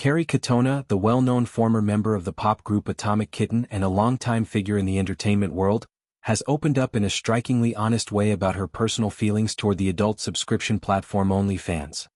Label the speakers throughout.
Speaker 1: Kerry Katona, the well-known former member of the pop group Atomic Kitten and a longtime figure in the entertainment world, has opened up in a strikingly honest way about her personal feelings toward the adult subscription platform OnlyFans.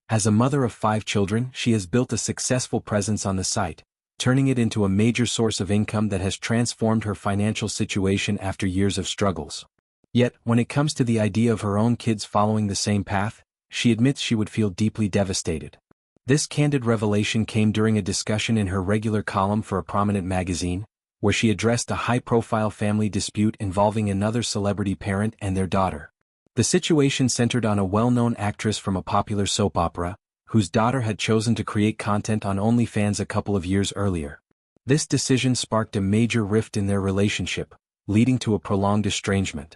Speaker 1: As a mother of 5 children, she has built a successful presence on the site, turning it into a major source of income that has transformed her financial situation after years of struggles. Yet, when it comes to the idea of her own kids following the same path, she admits she would feel deeply devastated. This candid revelation came during a discussion in her regular column for a prominent magazine, where she addressed a high-profile family dispute involving another celebrity parent and their daughter. The situation centered on a well-known actress from a popular soap opera, whose daughter had chosen to create content on OnlyFans a couple of years earlier. This decision sparked a major rift in their relationship, leading to a prolonged estrangement.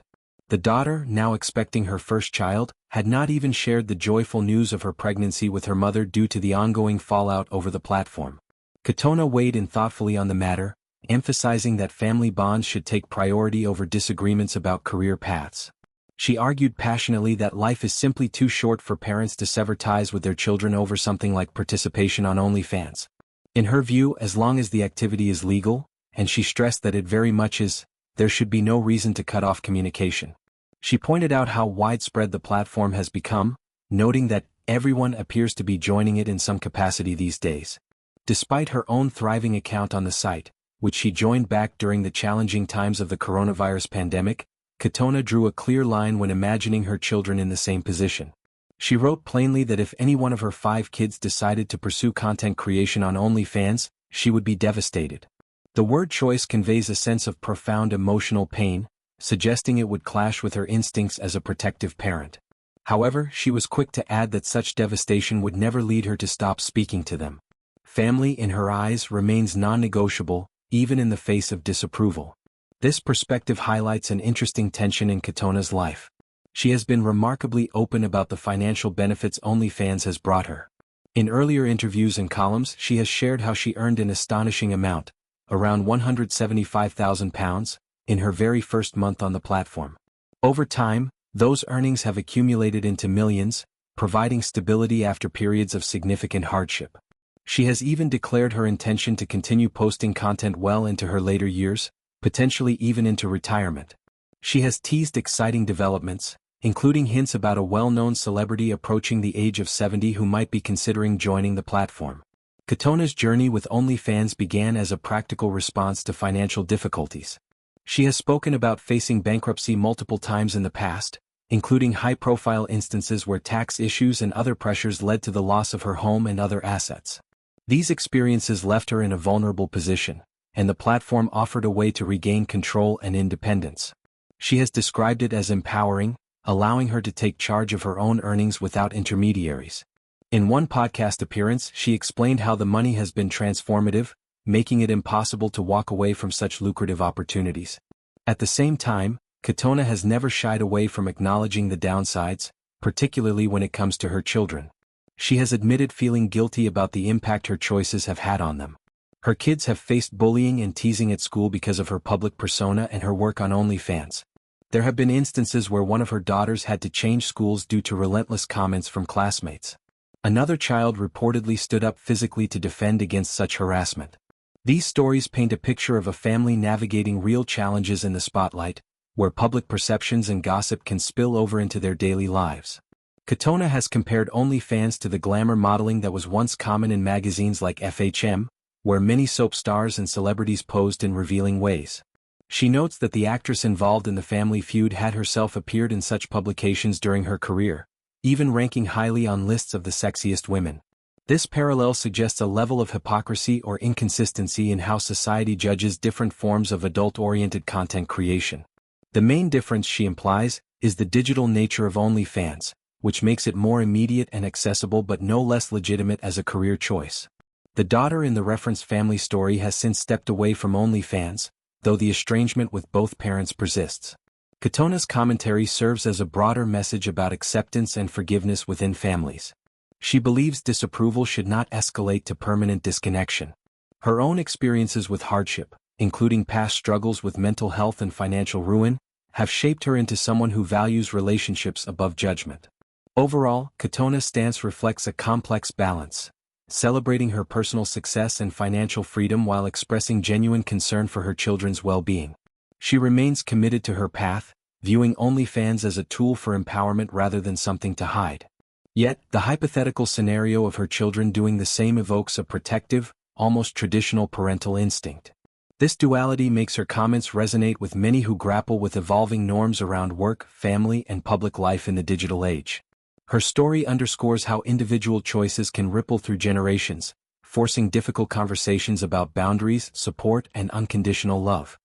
Speaker 1: The daughter, now expecting her first child, had not even shared the joyful news of her pregnancy with her mother due to the ongoing fallout over the platform. Katona weighed in thoughtfully on the matter, emphasizing that family bonds should take priority over disagreements about career paths. She argued passionately that life is simply too short for parents to sever ties with their children over something like participation on OnlyFans. In her view, as long as the activity is legal, and she stressed that it very much is, there should be no reason to cut off communication. She pointed out how widespread the platform has become, noting that everyone appears to be joining it in some capacity these days. Despite her own thriving account on the site, which she joined back during the challenging times of the coronavirus pandemic, Katona drew a clear line when imagining her children in the same position. She wrote plainly that if any one of her 5 kids decided to pursue content creation on OnlyFans, she would be devastated. The word choice conveys a sense of profound emotional pain, suggesting it would clash with her instincts as a protective parent. However, she was quick to add that such devastation would never lead her to stop speaking to them. Family, in her eyes, remains non-negotiable, even in the face of disapproval. This perspective highlights an interesting tension in Katona's life. She has been remarkably open about the financial benefits OnlyFans has brought her. In earlier interviews and columns, she has shared how she earned an astonishing amount, around £175,000, in her very first month on the platform. Over time, those earnings have accumulated into millions, providing stability after periods of significant hardship. She has even declared her intention to continue posting content well into her later years, potentially even into retirement. She has teased exciting developments, including hints about a well-known celebrity approaching the age of 70 who might be considering joining the platform. Katona's journey with OnlyFans began as a practical response to financial difficulties. She has spoken about facing bankruptcy multiple times in the past, including high-profile instances where tax issues and other pressures led to the loss of her home and other assets. These experiences left her in a vulnerable position, and the platform offered a way to regain control and independence. She has described it as empowering, allowing her to take charge of her own earnings without intermediaries. In one podcast appearance, she explained how the money has been transformative, making it impossible to walk away from such lucrative opportunities. At the same time, Katona has never shied away from acknowledging the downsides, particularly when it comes to her children. She has admitted feeling guilty about the impact her choices have had on them. Her kids have faced bullying and teasing at school because of her public persona and her work on OnlyFans. There have been instances where one of her daughters had to change schools due to relentless comments from classmates. Another child reportedly stood up physically to defend against such harassment. These stories paint a picture of a family navigating real challenges in the spotlight, where public perceptions and gossip can spill over into their daily lives. Katona has compared OnlyFans to the glamour modeling that was once common in magazines like FHM, where many soap stars and celebrities posed in revealing ways. She notes that the actress involved in the family feud had herself appeared in such publications during her career, even ranking highly on lists of the sexiest women. This parallel suggests a level of hypocrisy or inconsistency in how society judges different forms of adult-oriented content creation. The main difference, she implies, is the digital nature of OnlyFans, which makes it more immediate and accessible but no less legitimate as a career choice. The daughter in the referenced family story has since stepped away from OnlyFans, though the estrangement with both parents persists. Katona's commentary serves as a broader message about acceptance and forgiveness within families. She believes disapproval should not escalate to permanent disconnection. Her own experiences with hardship, including past struggles with mental health and financial ruin, have shaped her into someone who values relationships above judgment. Overall, Katona's stance reflects a complex balance, celebrating her personal success and financial freedom while expressing genuine concern for her children's well-being. She remains committed to her path, viewing OnlyFans as a tool for empowerment rather than something to hide. Yet, the hypothetical scenario of her children doing the same evokes a protective, almost traditional parental instinct. This duality makes her comments resonate with many who grapple with evolving norms around work, family, and public life in the digital age. Her story underscores how individual choices can ripple through generations, forcing difficult conversations about boundaries, support, and unconditional love.